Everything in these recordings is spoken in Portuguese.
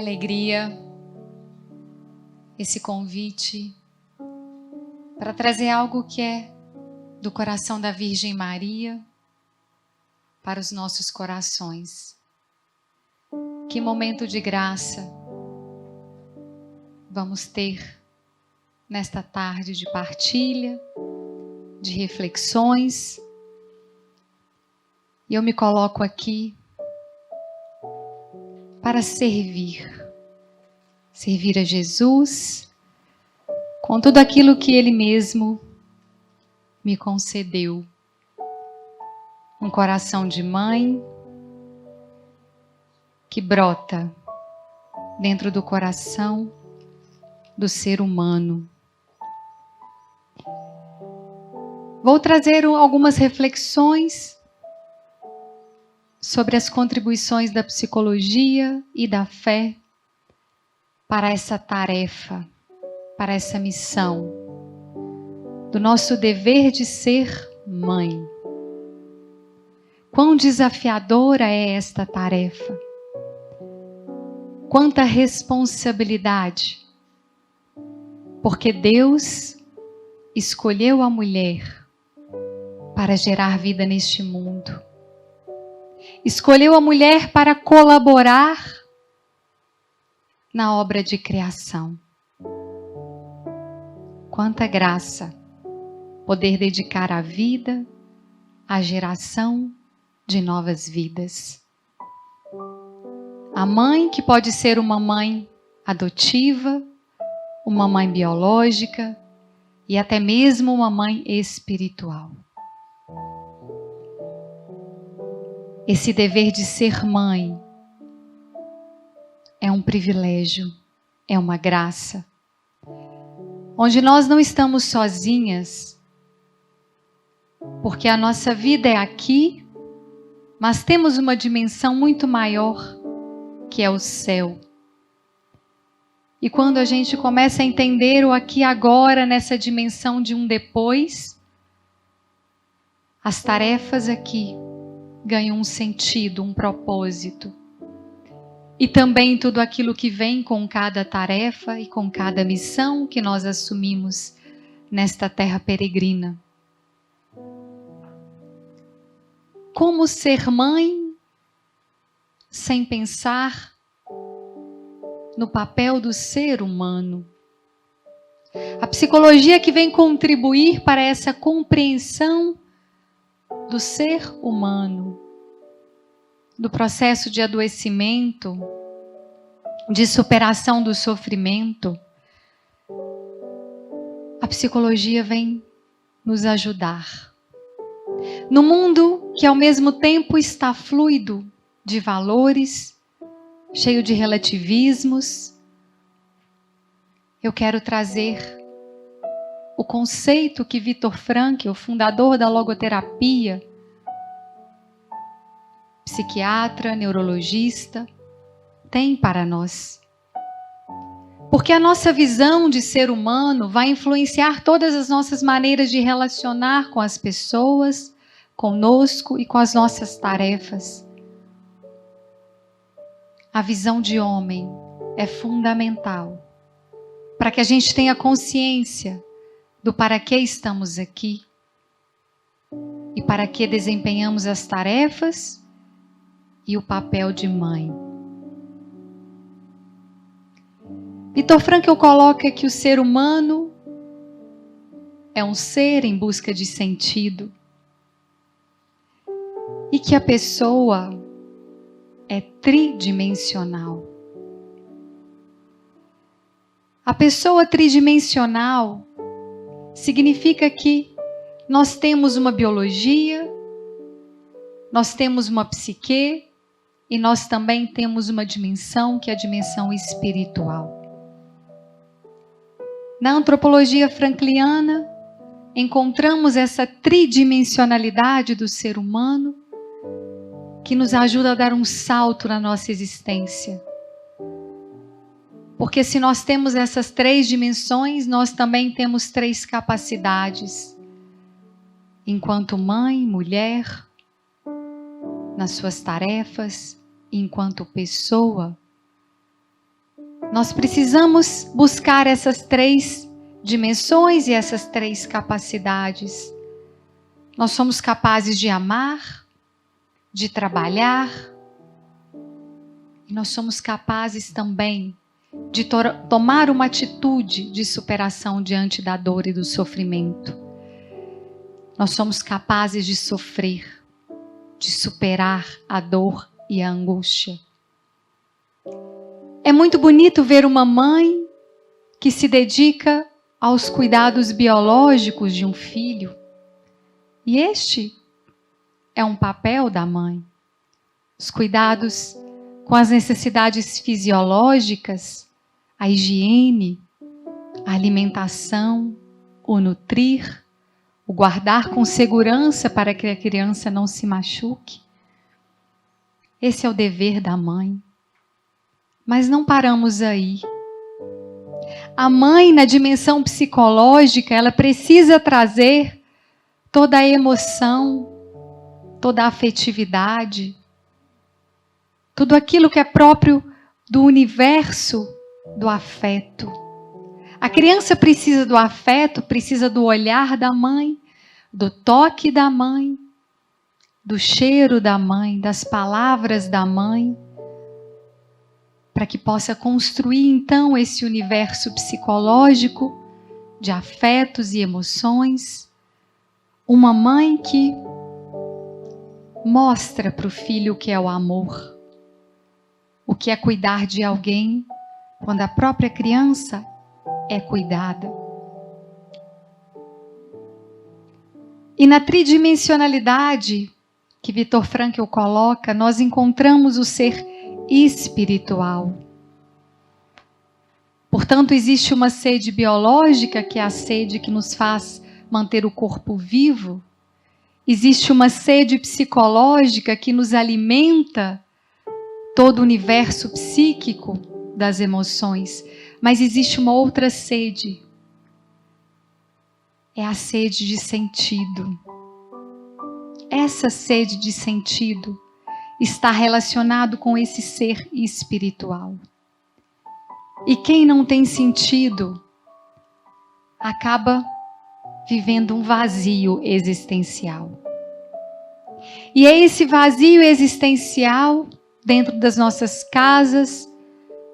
alegria esse convite para trazer algo que é do coração da Virgem Maria para os nossos corações. Que momento de graça vamos ter nesta tarde de partilha, de reflexões. E eu me coloco aqui para servir a Jesus com tudo aquilo que Ele mesmo me concedeu. Um coração de mãe que brota dentro do coração do ser humano. Vou trazer algumas reflexões sobre as contribuições da psicologia e da fé para essa tarefa, para essa missão, do nosso dever de ser mãe. Quão desafiadora é esta tarefa? Quanta responsabilidade! Porque Deus escolheu a mulher para gerar vida neste mundo. Escolheu a mulher para colaborar na obra de criação. Quanta graça poder dedicar a vida à geração de novas vidas. A mãe que pode ser uma mãe adotiva, uma mãe biológica e até mesmo uma mãe espiritual. Esse dever de ser mãe é um privilégio, é uma graça, onde nós não estamos sozinhas, porque a nossa vida é aqui, mas temos uma dimensão muito maior, que é o céu. E quando a gente começa a entender o aqui e agora nessa dimensão de um depois, as tarefas aqui ganham um sentido, um propósito. E também tudo aquilo que vem com cada tarefa e com cada missão que nós assumimos nesta terra peregrina. Como ser mãe sem pensar no papel do ser humano? A psicologia que vem contribuir para essa compreensão do ser humano, do processo de adoecimento, de superação do sofrimento. A psicologia vem nos ajudar. No mundo que ao mesmo tempo está fluido de valores, cheio de relativismos, eu quero trazer o conceito que Viktor Frankl, o fundador da logoterapia, psiquiatra, neurologista, tem para nós. Porque a nossa visão de ser humano vai influenciar todas as nossas maneiras de relacionar com as pessoas, conosco e com as nossas tarefas. A visão de homem é fundamental para que a gente tenha consciência do para que estamos aqui e para que desempenhamos as tarefas e o papel de mãe. Viktor Frankl coloca que o ser humano é um ser em busca de sentido e que a pessoa é tridimensional. A pessoa tridimensional significa que nós temos uma biologia, nós temos uma psique e nós também temos uma dimensão que é a dimensão espiritual. Na antropologia frankliana, encontramos essa tridimensionalidade do ser humano que nos ajuda a dar um salto na nossa existência. Porque se nós temos essas três dimensões, nós também temos três capacidades. Enquanto mãe, mulher, nas suas tarefas, enquanto pessoa, Nós precisamos buscar essas 3 dimensões e essas 3 capacidades. Nós somos capazes de amar, de trabalhar, e nós somos capazes também de tomar uma atitude de superação diante da dor e do sofrimento. Nós somos capazes de sofrer, de superar a dor e a angústia. É muito bonito ver uma mãe que se dedica aos cuidados biológicos de um filho. E este é um papel da mãe. Os cuidados com as necessidades fisiológicas, a higiene, a alimentação, o nutrir, o guardar com segurança para que a criança não se machuque. Esse é o dever da mãe. Mas não paramos aí. A mãe, na dimensão psicológica, ela precisa trazer toda a emoção, toda a afetividade, tudo aquilo que é próprio do universo do afeto. A criança precisa do afeto, precisa do olhar da mãe, do toque da mãe, do cheiro da mãe, das palavras da mãe, para que possa construir então esse universo psicológico de afetos e emoções. Uma mãe que mostra para o filho o que é o amor, o que é cuidar de alguém quando a própria criança é cuidada. E na tridimensionalidade que Viktor Frankl coloca, nós encontramos o ser espiritual. Portanto, existe uma sede biológica, que é a sede que nos faz manter o corpo vivo. Existe uma sede psicológica que nos alimenta todo o universo psíquico das emoções. Mas existe uma outra sede. É a sede de sentido. Essa sede de sentido está relacionado com esse ser espiritual. E quem não tem sentido acaba vivendo um vazio existencial. E é esse vazio existencial dentro das nossas casas,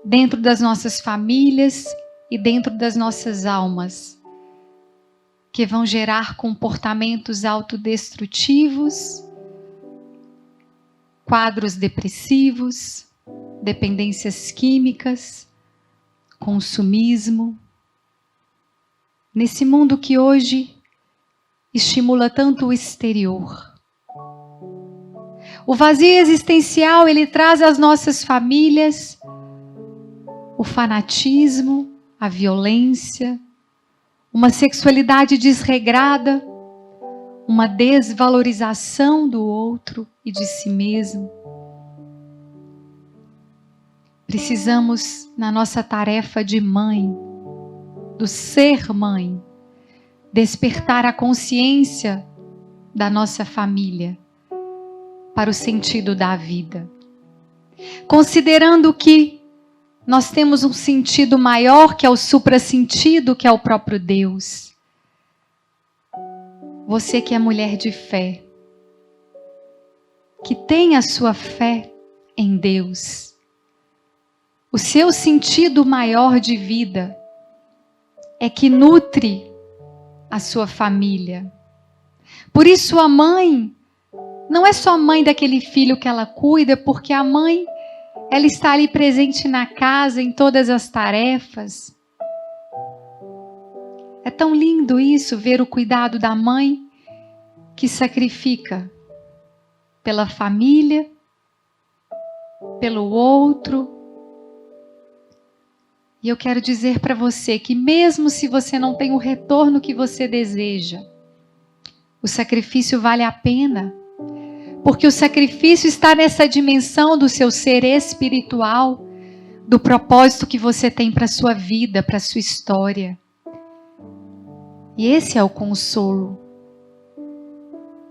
dentro das nossas famílias e dentro das nossas almas, que vão gerar comportamentos autodestrutivos, quadros depressivos, dependências químicas, consumismo. Nesse mundo que hoje estimula tanto o exterior. O vazio existencial, ele traz às nossas famílias o fanatismo, a violência, uma sexualidade desregrada, uma desvalorização do outro e de si mesmo. Precisamos, na nossa tarefa de mãe, do ser mãe, despertar a consciência da nossa família para o sentido da vida. Considerando que nós temos um sentido maior, que é o suprassentido, que é o próprio Deus. Você que é mulher de fé, que tem a sua fé em Deus, o seu sentido maior de vida é que nutre a sua família. Por isso a mãe não é só mãe daquele filho que ela cuida, porque a mãe, ela está ali presente na casa, em todas as tarefas. É tão lindo isso, ver o cuidado da mãe que sacrifica pela família, pelo outro. E eu quero dizer para você que mesmo se você não tem o retorno que você deseja, o sacrifício vale a pena. Porque o sacrifício está nessa dimensão do seu ser espiritual, do propósito que você tem para a sua vida, para a sua história. E esse é o consolo.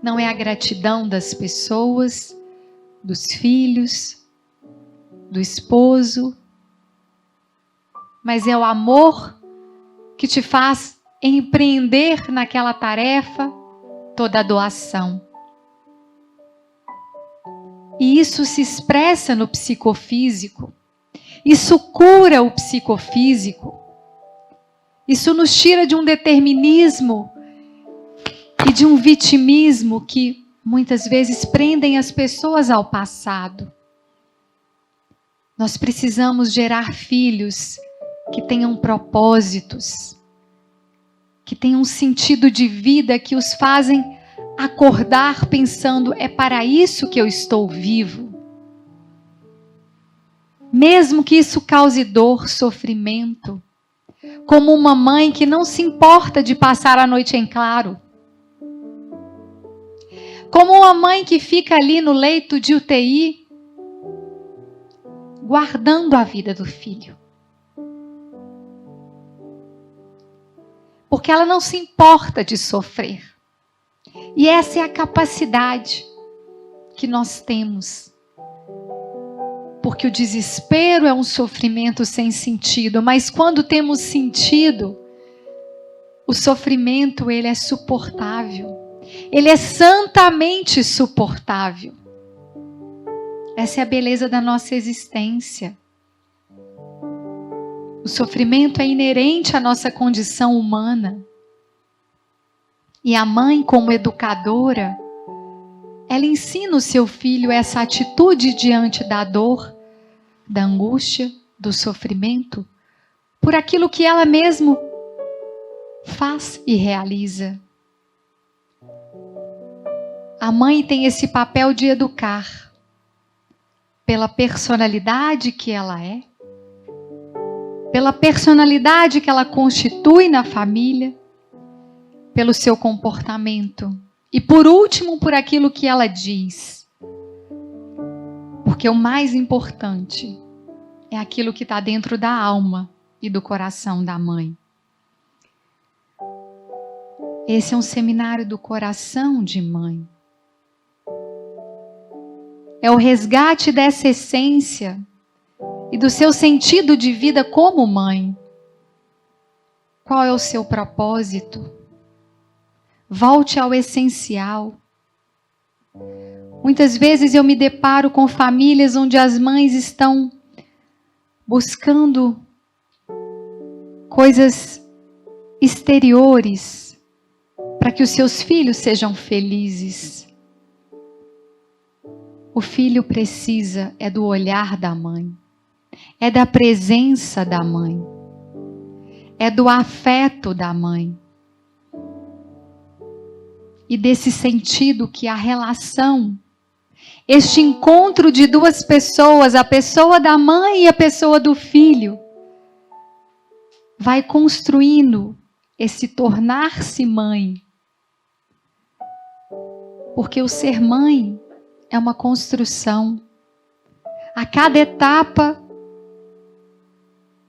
Não é a gratidão das pessoas, dos filhos, do esposo, mas é o amor que te faz empreender naquela tarefa toda a doação. E isso se expressa no psicofísico. Isso cura o psicofísico. Isso nos tira de um determinismo e de um vitimismo que muitas vezes prendem as pessoas ao passado. Nós precisamos gerar filhos que tenham propósitos, que tenham um sentido de vida, que os fazem acordar pensando, é para isso que eu estou vivo. Mesmo que isso cause dor, sofrimento, como uma mãe que não se importa de passar a noite em claro, como uma mãe que fica ali no leito de UTI, guardando a vida do filho. Porque ela não se importa de sofrer. E essa é a capacidade que nós temos. Porque o desespero é um sofrimento sem sentido, mas quando temos sentido, o sofrimento ele é suportável. Ele é santamente suportável. Essa é a beleza da nossa existência. O sofrimento é inerente à nossa condição humana. E a mãe, como educadora, ela ensina o seu filho essa atitude diante da dor, da angústia, do sofrimento, por aquilo que ela mesma faz e realiza. A mãe tem esse papel de educar, pela personalidade que ela é, pela personalidade que ela constitui na família, pelo seu comportamento e, por último, por aquilo que ela diz. Porque o mais importante é aquilo que está dentro da alma e do coração da mãe. Esse é um seminário do coração de mãe. É o resgate dessa essência e do seu sentido de vida como mãe. Qual é o seu propósito? Volte ao essencial. Muitas vezes eu me deparo com famílias onde as mães estão buscando coisas exteriores para que os seus filhos sejam felizes. O filho precisa é do olhar da mãe, é da presença da mãe, é do afeto da mãe. E desse sentido que a relação, este encontro de duas pessoas, a pessoa da mãe e a pessoa do filho, vai construindo esse tornar-se mãe. Porque o ser mãe é uma construção. A cada etapa,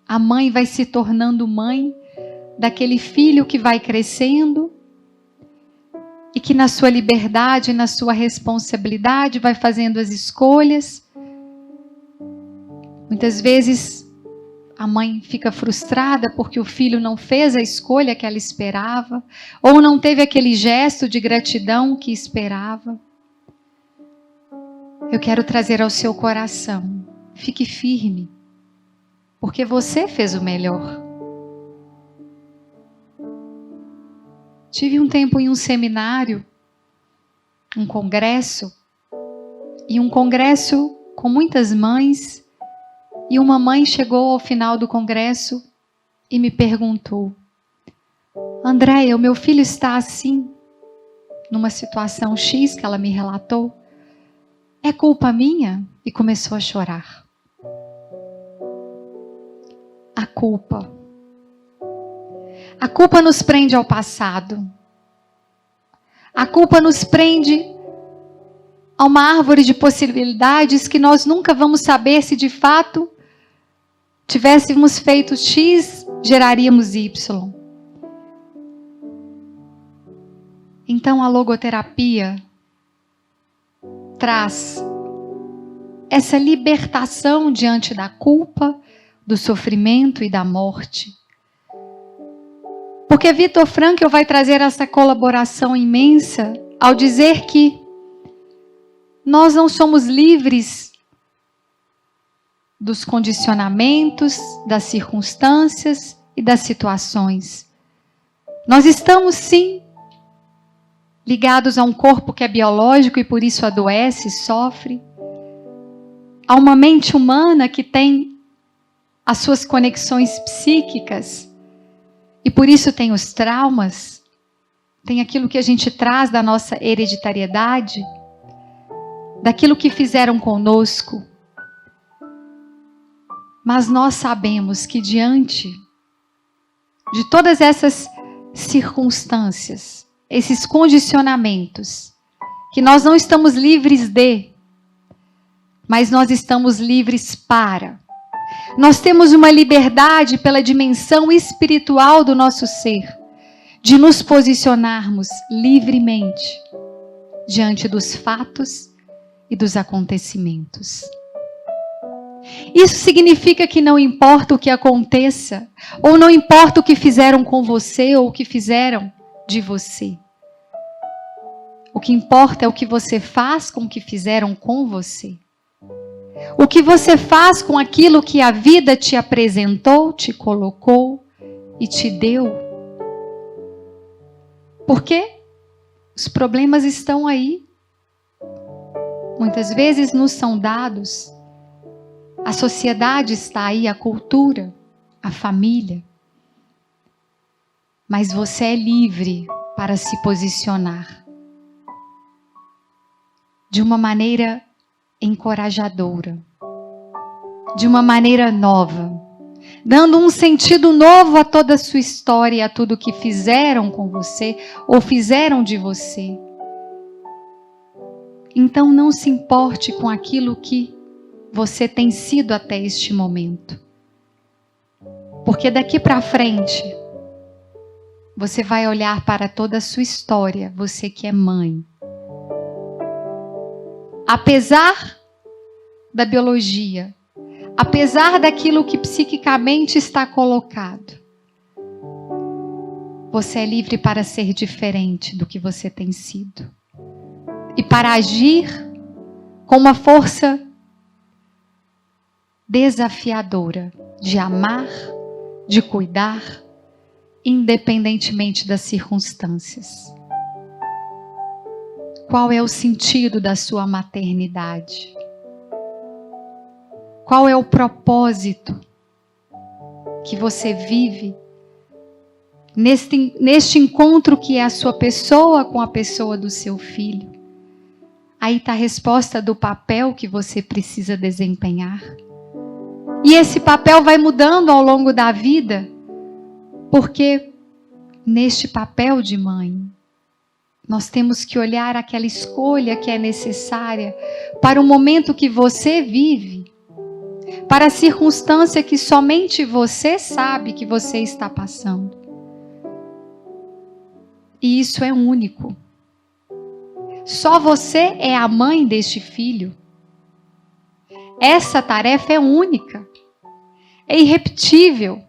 a mãe vai se tornando mãe daquele filho que vai crescendo e que na sua liberdade, na sua responsabilidade, vai fazendo as escolhas. Muitas vezes a mãe fica frustrada porque o filho não fez a escolha que ela esperava, ou não teve aquele gesto de gratidão que esperava. Eu quero trazer ao seu coração, fique firme, porque você fez o melhor. Tive um tempo em um seminário, um congresso com muitas mães, e uma mãe chegou ao final do congresso e me perguntou: Andréia, o meu filho está assim, numa situação X que ela me relatou, é culpa minha? E começou a chorar. A culpa nos prende ao passado. A culpa nos prende a uma árvore de possibilidades que nós nunca vamos saber se de fato tivéssemos feito X, geraríamos Y. Então a logoterapia traz essa libertação diante da culpa, do sofrimento e da morte. Porque Viktor Frankl vai trazer essa colaboração imensa ao dizer que nós não somos livres dos condicionamentos, das circunstâncias e das situações. Nós estamos sim ligados a um corpo que é biológico e por isso adoece, sofre. Há uma mente humana que tem as suas conexões psíquicas e por isso tem os traumas, tem aquilo que a gente traz da nossa hereditariedade, daquilo que fizeram conosco. Mas nós sabemos que diante de todas essas circunstâncias, esses condicionamentos, que nós não estamos livres de, mas nós estamos livres para. Nós temos uma liberdade pela dimensão espiritual do nosso ser, de nos posicionarmos livremente diante dos fatos e dos acontecimentos. Isso significa que não importa o que aconteça, ou não importa o que fizeram com você ou o que fizeram de você. O que importa é o que você faz com o que fizeram com você. O que você faz com aquilo que a vida te apresentou, te colocou e te deu. Porque os problemas estão aí. Muitas vezes nos são dados. A sociedade está aí, a cultura, a família. Mas você é livre para se posicionar de uma maneira encorajadora, de uma maneira nova, dando um sentido novo a toda a sua história e a tudo que fizeram com você ou fizeram de você. Então não se importe com aquilo que você tem sido até este momento. Porque daqui para frente, você vai olhar para toda a sua história, você que é mãe. Apesar da biologia, apesar daquilo que psiquicamente está colocado, você é livre para ser diferente do que você tem sido. E para agir com uma força desafiadora de amar, de cuidar, independentemente das circunstâncias. Qual é o sentido da sua maternidade? Qual é o propósito que você vive neste encontro que é a sua pessoa com a pessoa do seu filho? Aí está a resposta do papel que você precisa desempenhar. E esse papel vai mudando ao longo da vida, porque neste papel de mãe, nós temos que olhar aquela escolha que é necessária para o momento que você vive, para a circunstância que somente você sabe que você está passando. E isso é único. Só você é a mãe deste filho. Essa tarefa é única, é irrepetível.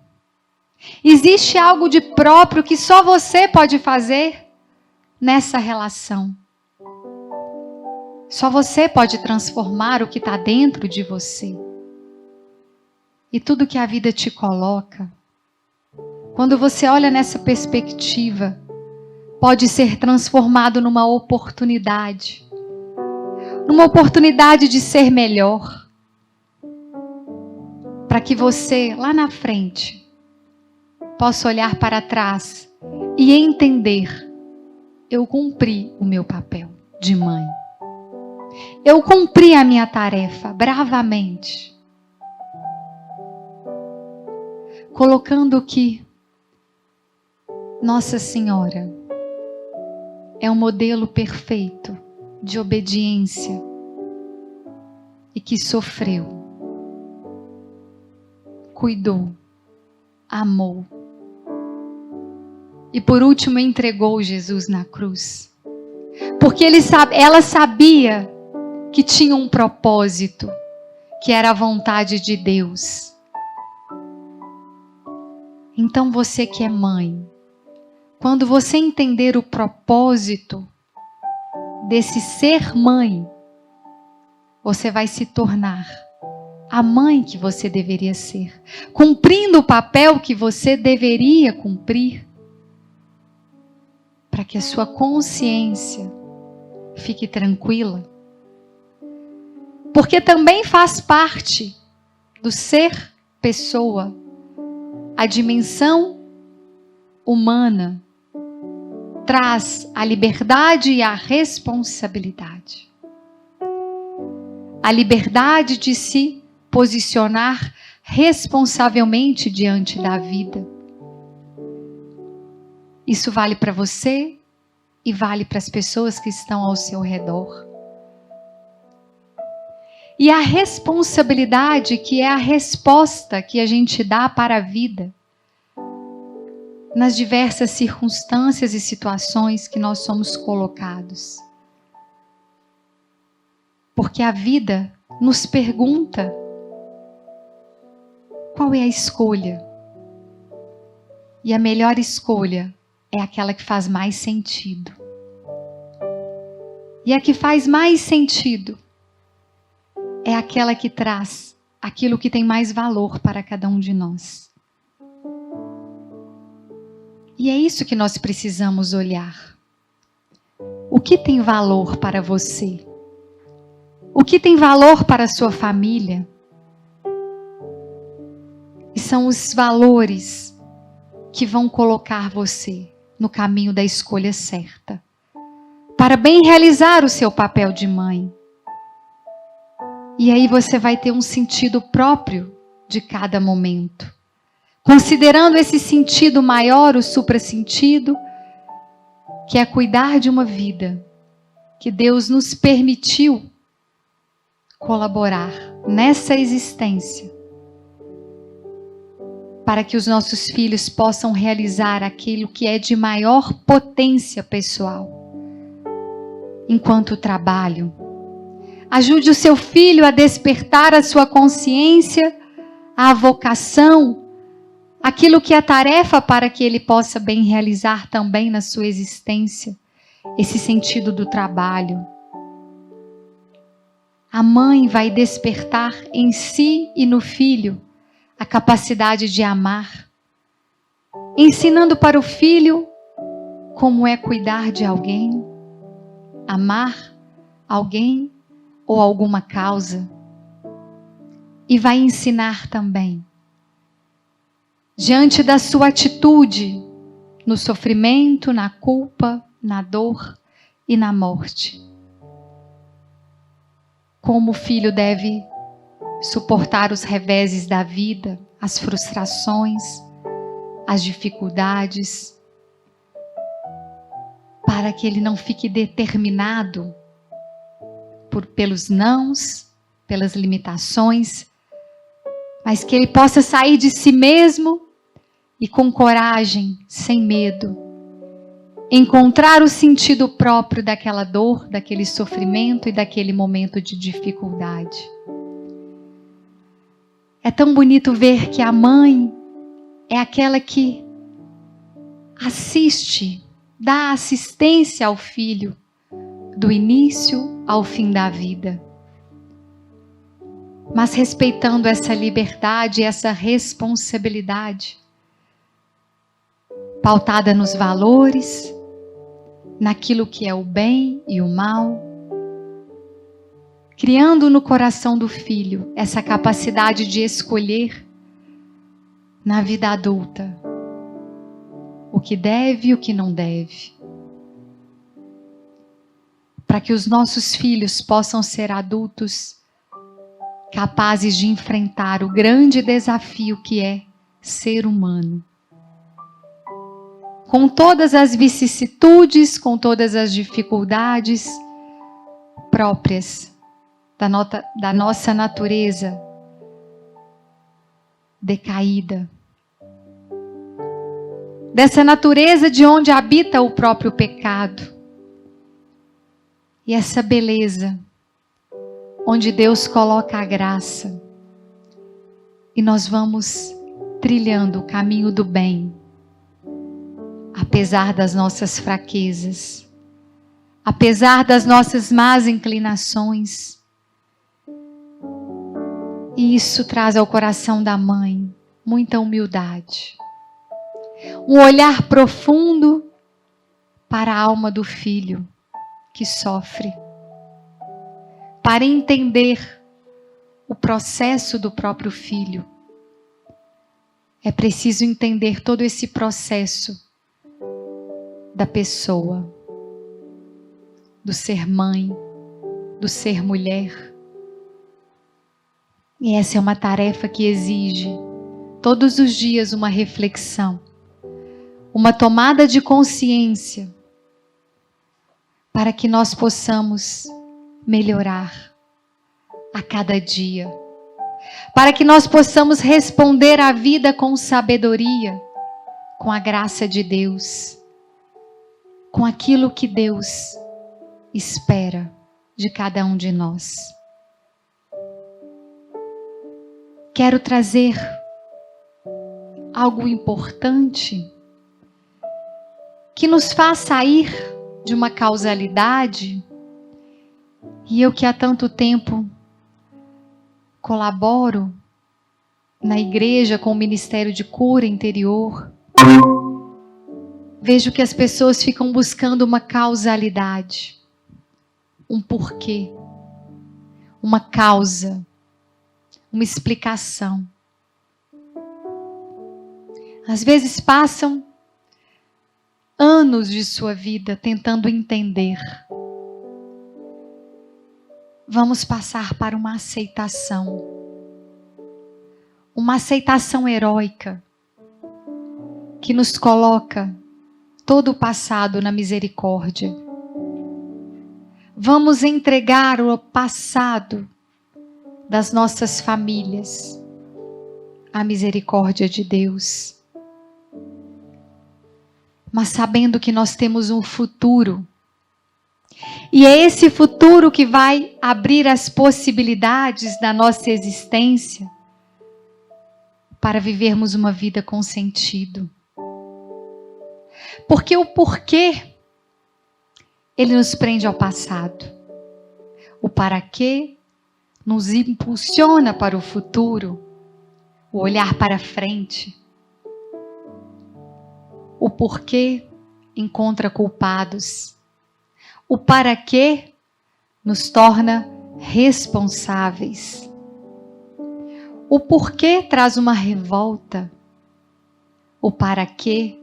Existe algo de próprio que só você pode fazer nessa relação. Só você pode transformar o que está dentro de você. E tudo que a vida te coloca, quando você olha nessa perspectiva, pode ser transformado numa oportunidade. Numa oportunidade de ser melhor. Para que você, lá na frente, possa olhar para trás e entender: eu cumpri o meu papel de mãe. Eu cumpri a minha tarefa bravamente. Colocando que Nossa Senhora é um modelo perfeito de obediência e que sofreu, cuidou, amou e por último entregou Jesus na cruz. Porque ela sabia que tinha um propósito, que era a vontade de Deus. Então você que é mãe, quando você entender o propósito desse ser mãe, você vai se tornar a mãe que você deveria ser, cumprindo o papel que você deveria cumprir, para que a sua consciência fique tranquila. Porque também faz parte do ser pessoa a dimensão humana, traz a liberdade e a responsabilidade. A liberdade de se posicionar responsavelmente diante da vida. Isso vale para você e vale para as pessoas que estão ao seu redor. E a responsabilidade, que é a resposta que a gente dá para a vida, nas diversas circunstâncias e situações que nós somos colocados. Porque a vida nos pergunta: qual é a escolha? E a melhor escolha é aquela que faz mais sentido. E a que faz mais sentido é aquela que traz aquilo que tem mais valor para cada um de nós. E é isso que nós precisamos olhar. O que tem valor para você? O que tem valor para a sua família? E são os valores que vão colocar você no caminho da escolha certa, para bem realizar o seu papel de mãe. E aí você vai ter um sentido próprio de cada momento. Considerando esse sentido maior, o suprassentido, que é cuidar de uma vida que Deus nos permitiu colaborar nessa existência, para que os nossos filhos possam realizar aquilo que é de maior potência pessoal. Enquanto trabalho, ajude o seu filho a despertar a sua consciência, a vocação, aquilo que é tarefa para que ele possa bem realizar também na sua existência, esse sentido do trabalho. A mãe vai despertar em si e no filho a capacidade de amar, ensinando para o filho como é cuidar de alguém, amar alguém ou alguma causa. E vai ensinar também, diante da sua atitude, no sofrimento, na culpa, na dor e na morte, como o filho deve suportar os reveses da vida, as frustrações, as dificuldades, para que ele não fique determinado pelos nãos, pelas limitações, mas que ele possa sair de si mesmo e com coragem, sem medo, encontrar o sentido próprio daquela dor, daquele sofrimento e daquele momento de dificuldade. É tão bonito ver que a mãe é aquela que assiste, dá assistência ao filho, do início ao fim da vida. Mas respeitando essa liberdade, essa responsabilidade, pautada nos valores, naquilo que é o bem e o mal, criando no coração do filho essa capacidade de escolher na vida adulta o que deve e o que não deve. Para que os nossos filhos possam ser adultos capazes de enfrentar o grande desafio que é ser humano. Com todas as vicissitudes, com todas as dificuldades próprias da nossa natureza decaída. Dessa natureza de onde habita o próprio pecado. E essa beleza, onde Deus coloca a graça. E nós vamos trilhando o caminho do bem, apesar das nossas fraquezas, apesar das nossas más inclinações. E isso traz ao coração da mãe muita humildade, um olhar profundo para a alma do filho que sofre, para entender o processo do próprio filho. É preciso entender todo esse processo da pessoa, do ser mãe, do ser mulher. E essa é uma tarefa que exige todos os dias uma reflexão, uma tomada de consciência, para que nós possamos melhorar a cada dia, para que nós possamos responder à vida com sabedoria, com a graça de Deus, com aquilo que Deus espera de cada um de nós. Quero trazer algo importante que nos faz sair de uma causalidade, e eu que há tanto tempo colaboro na igreja com o Ministério de Cura Interior, vejo que as pessoas ficam buscando uma causalidade, um porquê, uma causa, uma explicação. Às vezes passam anos de sua vida tentando entender. Vamos passar para uma aceitação heróica, que nos coloca todo o passado na misericórdia. Vamos entregar o passado das nossas famílias à misericórdia de Deus, mas sabendo que nós temos um futuro. E é esse futuro que vai abrir as possibilidades da nossa existência para vivermos uma vida com sentido. Porque o porquê, ele nos prende ao passado. O para quê nos impulsiona para o futuro, o olhar para frente. O porquê encontra culpados. O para quê nos torna responsáveis. O porquê traz uma revolta. O para quê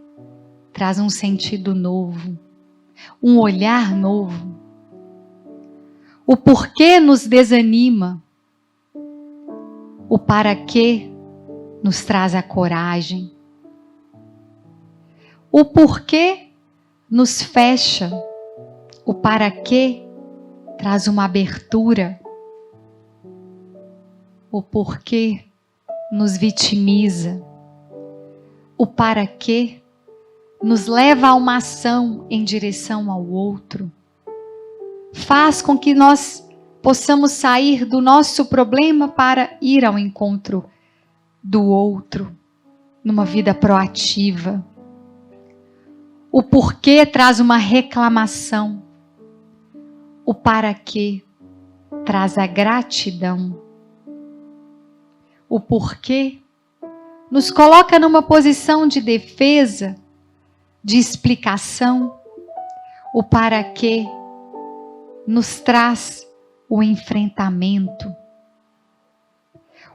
traz um sentido novo, um olhar novo. O porquê nos desanima. O para quê nos traz a coragem. O porquê nos fecha. O para quê traz uma abertura. O porquê nos vitimiza. O para quê nos leva a uma ação em direção ao outro. Faz com que nós possamos sair do nosso problema para ir ao encontro do outro, numa vida proativa. O porquê traz uma reclamação. O para quê traz a gratidão. O porquê nos coloca numa posição de defesa, de explicação. O para quê nos traz o enfrentamento.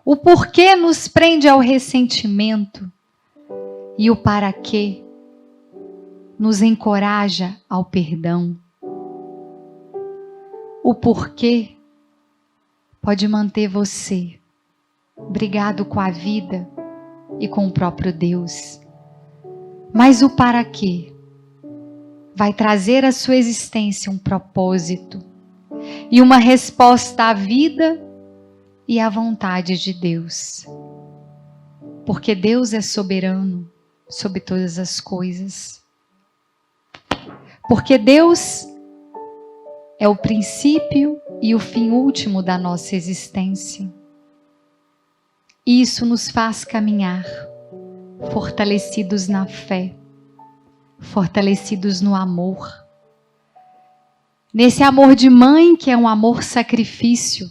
O porquê nos prende ao ressentimento. E o para quê nos encoraja ao perdão. O porquê pode manter você brigado com a vida e com o próprio Deus. Mas o para quê vai trazer à sua existência um propósito e uma resposta à vida e à vontade de Deus. Porque Deus é soberano sobre todas as coisas. Porque Deus é o princípio e o fim último da nossa existência. Isso nos faz caminhar fortalecidos na fé, fortalecidos no amor. Nesse amor de mãe, que é um amor sacrifício,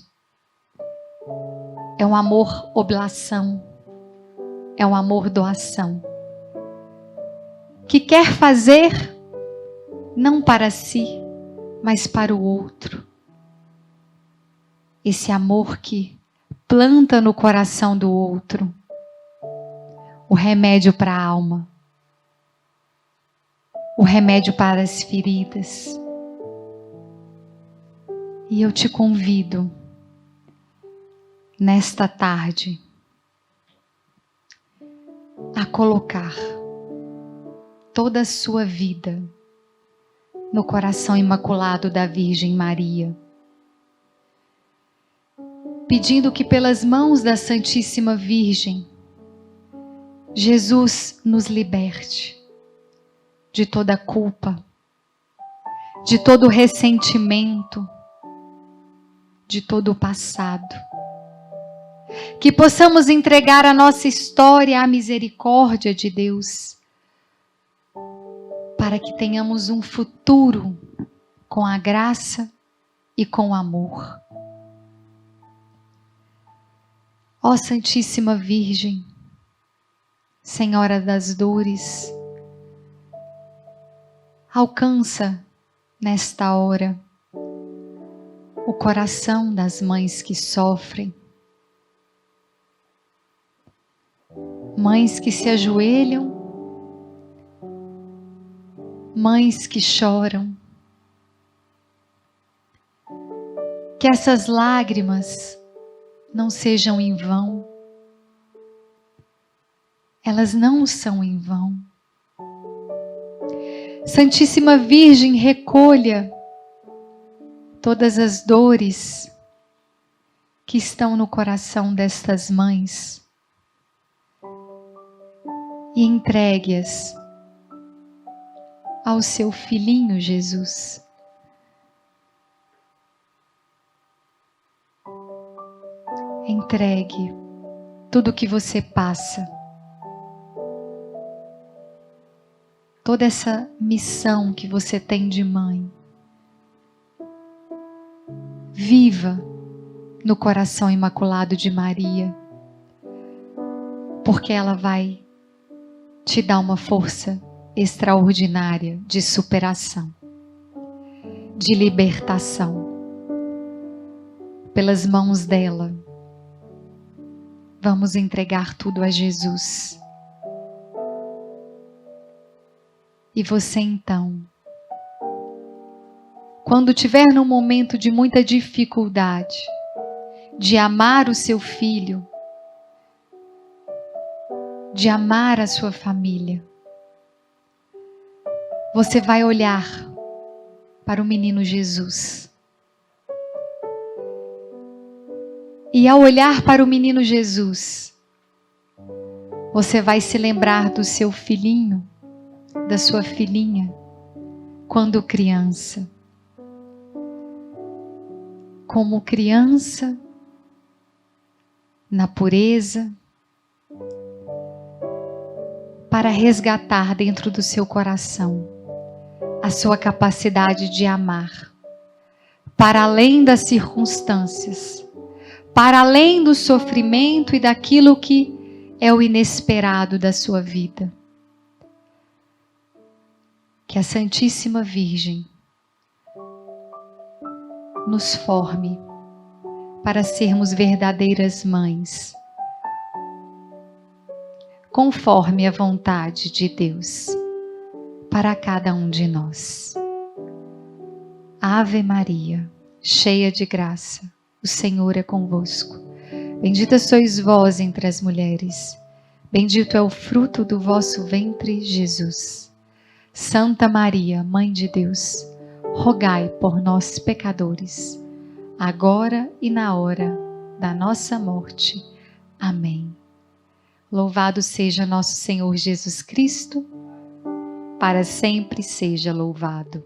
é um amor oblação, é um amor doação, que quer fazer não para si, mas para o outro. Esse amor que planta no coração do outro o remédio para a alma, o remédio para as feridas. E eu te convido, nesta tarde, a colocar toda a sua vida no coração imaculado da Virgem Maria, pedindo que pelas mãos da Santíssima Virgem, Jesus nos liberte de toda culpa, de todo ressentimento, de todo o passado. Que possamos entregar a nossa história à misericórdia de Deus, para que tenhamos um futuro com a graça e com o amor. Ó Santíssima Virgem, Senhora das dores, alcança nesta hora o coração das mães que sofrem, mães que se ajoelham, mães que choram. Que essas lágrimas não sejam em vão. Elas não são em vão. Santíssima Virgem, recolha todas as dores que estão no coração destas mães e entregue-as ao seu filhinho Jesus. Entregue tudo o que você passa, toda essa missão que você tem de mãe. Viva no coração imaculado de Maria, porque ela vai te dar uma força extraordinária de superação, de libertação. Pelas mãos dela, vamos entregar tudo a Jesus. E você então, quando tiver num momento de muita dificuldade, de amar o seu filho, de amar a sua família, você vai olhar para o menino Jesus. E ao olhar para o menino Jesus, você vai se lembrar do seu filhinho, da sua filhinha, quando criança. Como criança, na pureza, para resgatar dentro do seu coração a sua capacidade de amar, para além das circunstâncias, para além do sofrimento e daquilo que é o inesperado da sua vida. Que a Santíssima Virgem nos forme para sermos verdadeiras mães, conforme a vontade de Deus, para cada um de nós. Ave Maria, cheia de graça, o Senhor é convosco. Bendita sois vós entre as mulheres, bendito é o fruto do vosso ventre, Jesus. Santa Maria, Mãe de Deus, rogai por nós pecadores, agora e na hora da nossa morte. Amém. Louvado seja nosso Senhor Jesus Cristo, para sempre seja louvado.